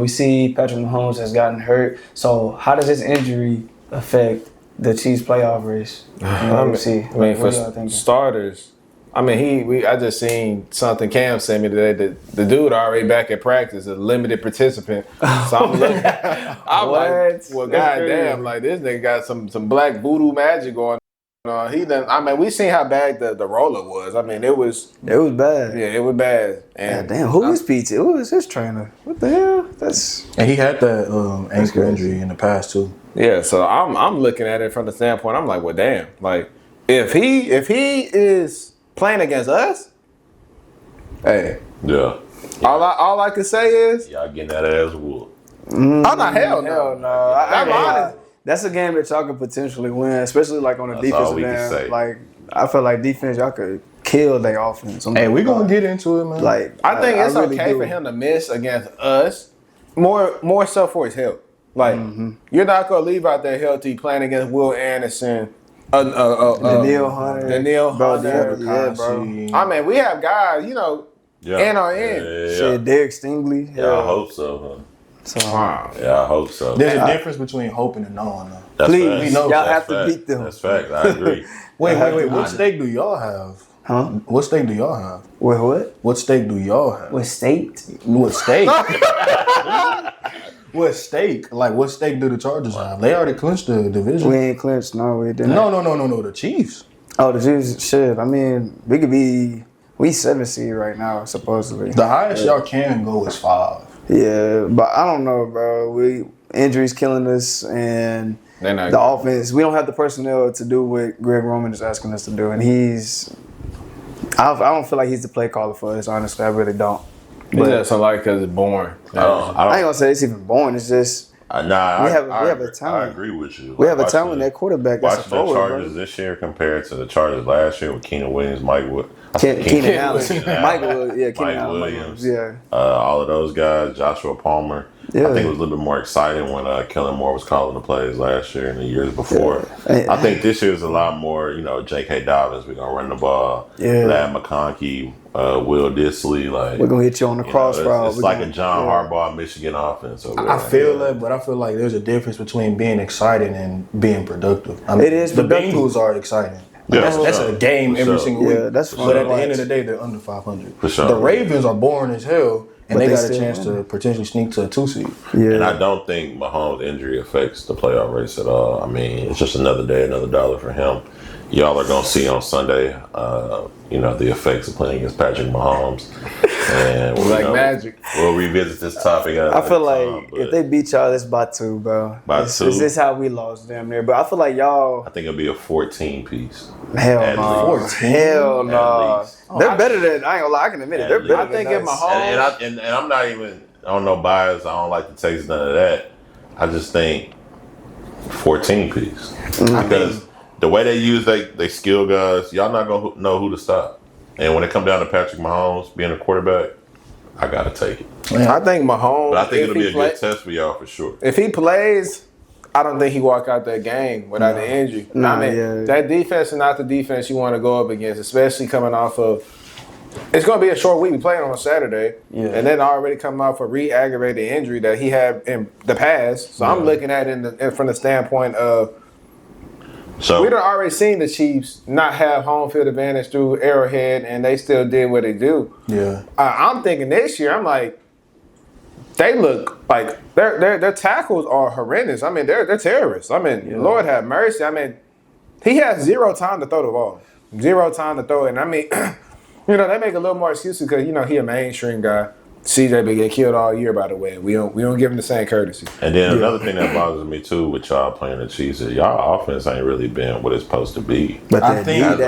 we see Patrick Mahomes has gotten hurt. So how does this injury affect the Chiefs playoff race in the AFC? I mean, for starters, I mean, I just seen something Cam sent me today that the dude already back at practice, a limited participant. So I'm looking, I'm like, well, goddamn, like this nigga got some black voodoo magic going on. He done. I mean, we seen how bad the roller was. I mean, it was bad. Yeah, it was bad. And damn, who was PT? Who was his trainer? What the hell? And he had that ankle injury in the past too. Yeah, so I'm looking at it from the standpoint. I'm like, well, damn, like if he is playing against us, hey, yeah. All I can say is y'all getting that ass whooped. I'm not hell no. I'm honest. That's a game that y'all could potentially win, especially like on the defensive end. Like I feel like defense, y'all could kill their offense. Hey, we're gonna get into it, man. Like I think it's really okay for him to miss against us, more so for his health. Like you're not gonna leave out there healthy playing against Will Anderson. Daniil Hunter. Yeah, bro. I mean, we have guys, in our end. Shit, Derek Stingley. Yeah, I hope so, huh? So, yeah, I hope so. There's a difference between hoping and knowing, though. That's please, fact. y'all have to beat them. That's fact. I agree. Wait. What stake do y'all have? Huh? What stake do y'all have? With what? What stake do y'all have? With state? What stake? What stake? Like, what stake do the Chargers have? They already clinched the division. We ain't clinched. No, we didn't. No. The Chiefs. Oh, the Chiefs. Shit. I mean, we could be. We 7 seed right now, supposedly. The highest y'all can go is 5. Yeah, but I don't know, bro. Injuries killing us, and the offense. We don't have the personnel to do what Greg Roman is asking us to do, and I don't feel like he's the play caller for us. Honestly, I really don't. But that's like because it's boring. I ain't gonna say it's even boring. It's just we have a talent. I agree with you. We have a talent at quarterback. That's watching the Chargers this year compared to the Chargers last year with Keenan Williams, Keenan Allen, Mike Williams, all of those guys, Joshua Palmer. Yeah. I think it was a little bit more exciting when Kellen Moore was calling the plays last year and the years before. Yeah. I think this year is a lot more, J.K. Dobbins, we're going to run the ball. Yeah. Lad McConkey, Will Disley. Like, we're going to hit you on the cross route. It's like a John Harbaugh Michigan offense. I feel that, but I feel like there's a difference between being exciting and being productive. I mean, it is the Bengals are exciting. Yeah, that's a game every single week. Yeah, that's but at the end of the day, they're under 500. For sure. The Ravens are boring as hell, and they got a chance to potentially sneak to a 2 seed. Yeah. And I don't think Mahomes' injury affects the playoff race at all. I mean, it's just another day, another dollar for him. Y'all are going to see on Sunday, the effects of playing against Patrick Mahomes. And magic. We'll revisit this topic. I feel like if they beat y'all, it's by 2, bro. This is how we lost damn near. But I feel like y'all. I think it'll be a 14-piece. Hell no. 14? Hell no. They're better than, I ain't gonna lie, I can admit it. They're better I think if Mahomes. And I'm not even, I don't know bias. I don't like to taste none of that. I just think 14-piece. Because the way they use they skill guys, y'all not going to know who to stop. And when it comes down to Patrick Mahomes being a quarterback, I got to take it. I think Mahomes. But I think it'll be a good test for y'all for sure. If he plays, I don't think he walk out that game without an injury. That defense is not the defense you want to go up against, especially coming off of. It's going to be a short week. We playing on a Saturday, and then already coming off a re-aggravated injury that he had in the past. So I'm looking at it from the standpoint of. So we'd already seen the Chiefs not have home field advantage through Arrowhead, and they still did what they do. Yeah, I'm thinking this year. I'm like, they look like their tackles are horrendous. I mean, they're terrorists. I mean, Lord have mercy. I mean, he has 0 time to throw the ball, 0 time to throw it. And I mean, they make a little more excuses because he a mainstream guy. CJ been get killed all year, by the way. We don't give him the same courtesy. And then another thing that bothers me too with y'all playing the Chiefs is y'all offense ain't really been what it's supposed to be. But I think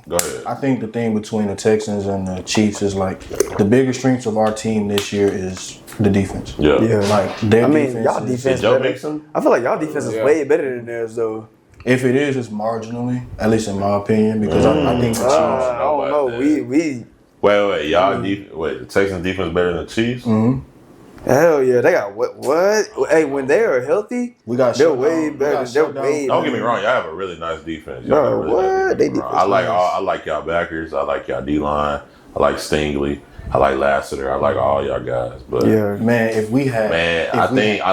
go ahead. I think the thing between the Texans and the Chiefs is like the biggest strength of our team this year is the defense. Yeah. Like their defense. Y'all defense. Joe Mixon? I feel like y'all defense is way better than theirs though. If it is, it's marginally, at least in my opinion, because I think the Chiefs. I don't know. We. Wait, the Texans defense better than the Chiefs? Mm-hmm. Hell yeah, they got what? Hey, when they are healthy, they're way better. They're way. Don't get me wrong, y'all have a really nice defense. Bro, what? I like y'all backers. I like y'all D line. I like Stingley. I like Lassiter. I like all y'all guys. But man, if we had, I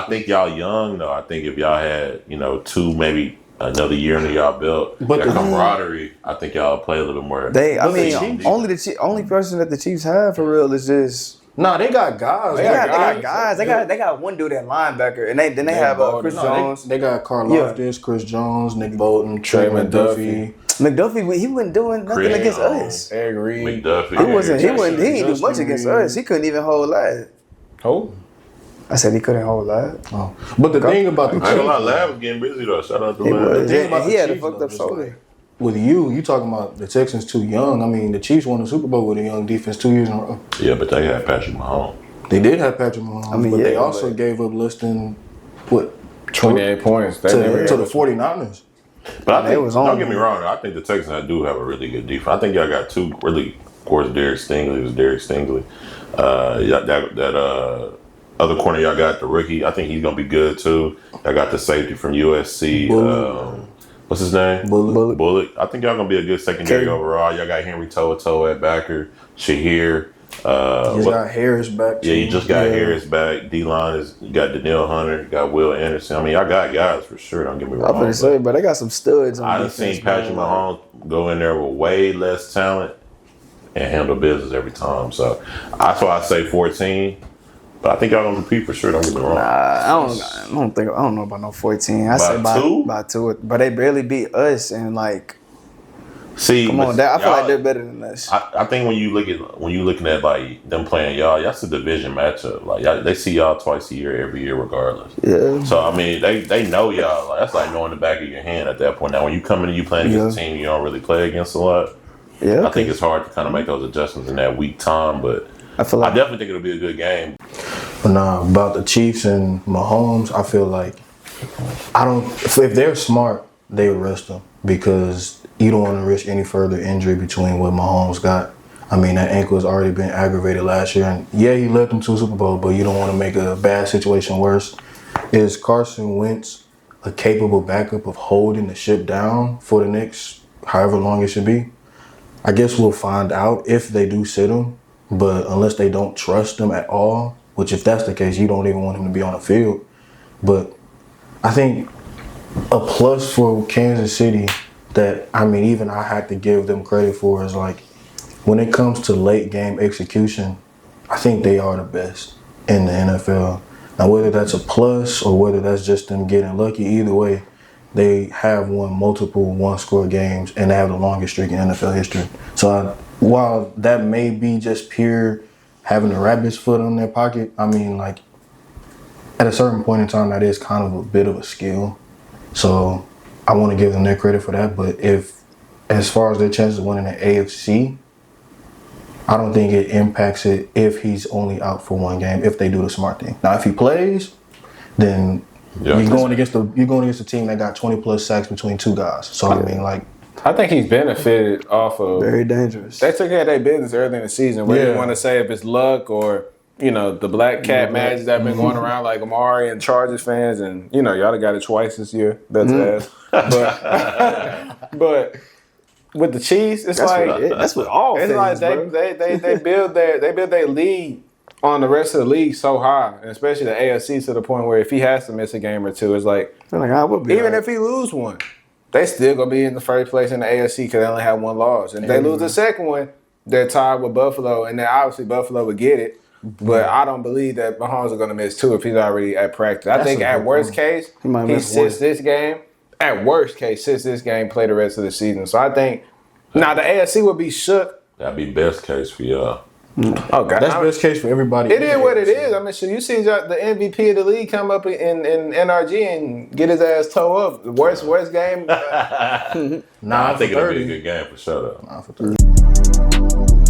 think y'all young though. I think if y'all had, 2 maybe. Another year under y'all belt, but the camaraderie, I think y'all play a little bit more. Only person that the Chiefs have for real is just. Nah, they got guys. They got guys. They got one dude at linebacker, and they have Chris Jones. They got Carl Loftus, Chris Jones, Nick Bolton, Trey McDuffie. McDuffie, he wasn't doing nothing against us. Eric Reed. McDuffie. He didn't do much against us. He couldn't even hold that. Who? I said he couldn't hold that. Oh. But the thing about the Chiefs, I ain't gonna lie, Lab was getting busy though. Shout out to Lab. He had a fucked up shoulder. With you talking about the Texans too young. I mean, the Chiefs won the Super Bowl with a young defense 2 years in a row. Yeah, but they had Patrick Mahomes. They did have Patrick Mahomes, but they also gave up less than 28 points to the 49ers. But I think, don't get me wrong, I think the Texans do have a really good defense. I think y'all got 2 really, of course, Derek Stingley. Other corner y'all got the rookie. I think he's gonna be good too. Y'all got the safety from USC. What's his name? Bullock. I think y'all gonna be a good secondary overall. Y'all got Henry To'oTo'o at backer. Shahir. You got Harris back. Yeah, you just got Harris back. D-line you got Danielle Hunter. You got Will Anderson. I mean, y'all got guys for sure. Don't get me wrong. I'm gonna say, but they got some studs on I've seen Patrick Mahomes go in there with way less talent and handle business every time. So that's why I say 14. But I think y'all gonna compete for sure. Don't get me wrong. I don't know about no 14. I say by 2, but they barely beat us and like. See, come on, I feel like they're better than us. I think when you looking at like them playing y'all, that's a division matchup. Like they see y'all twice a year, every year, regardless. Yeah. So I mean, they know y'all. Like, that's like knowing the back of your hand at that point. Now, when you come in and you playing against a team you don't really play against a lot, I think it's hard to kind of make those adjustments in that weak time. But I definitely think it'll be a good game. But nah, about the Chiefs and Mahomes, I feel like if they're smart, they would rest them because you don't want to risk any further injury between what Mahomes got. I mean, that ankle has already been aggravated last year. And yeah, he led them to a Super Bowl, but you don't want to make a bad situation worse. Is Carson Wentz a capable backup of holding the ship down for the next however long it should be? I guess we'll find out if they do sit him. But unless they don't trust him at all, which if that's the case, you don't even want him to be on the field. But I think a plus for Kansas City that, I mean, even I have to give them credit for is like when it comes to late game execution, I think they are the best in the NFL. Now, whether that's a plus or whether that's just them getting lucky, either way, they have won multiple one-score games and they have the longest streak in NFL history. So while that may be just pure having a rabbit's foot on their pocket, I mean, like, at a certain point in time, that is kind of a bit of a skill. So I want to give them their credit for that. But as far as their chances of winning the AFC, I don't think it impacts it if he's only out for one game, if they do the smart thing. Now, if he plays, then you're going against a team that got 20+ sacks between 2 guys. So, I mean, like, I think he's benefited off of very dangerous. They took care of their business early in the season. We didn't want to say if it's luck or the black cat magic that been going around like Omari and Chargers fans, and y'all got it twice this year. That's ass. But with the Chiefs, it's that's what all. It's fans, like they build their lead on the rest of the league so high, and especially the AFC to the point where if he has to miss a game or two, it's like even if he lose one. They still gonna be in the first place in the AFC because they only have 1 loss. And if they lose the second one, they're tied with Buffalo, and then obviously Buffalo would get it. But I don't believe that Mahomes is gonna miss 2 if he's already at practice. I think at worst case, he sits this game. At worst case, sits this game, play the rest of the season. So I think the AFC would be shook. That'd be best case for y'all. Oh God, that's best case for everybody. It is what it is. I mean, so you see the MVP of the league come up in NRG and get his ass toe up. The worst game. I think it'll be a good game for sure. Though. 9 for 30.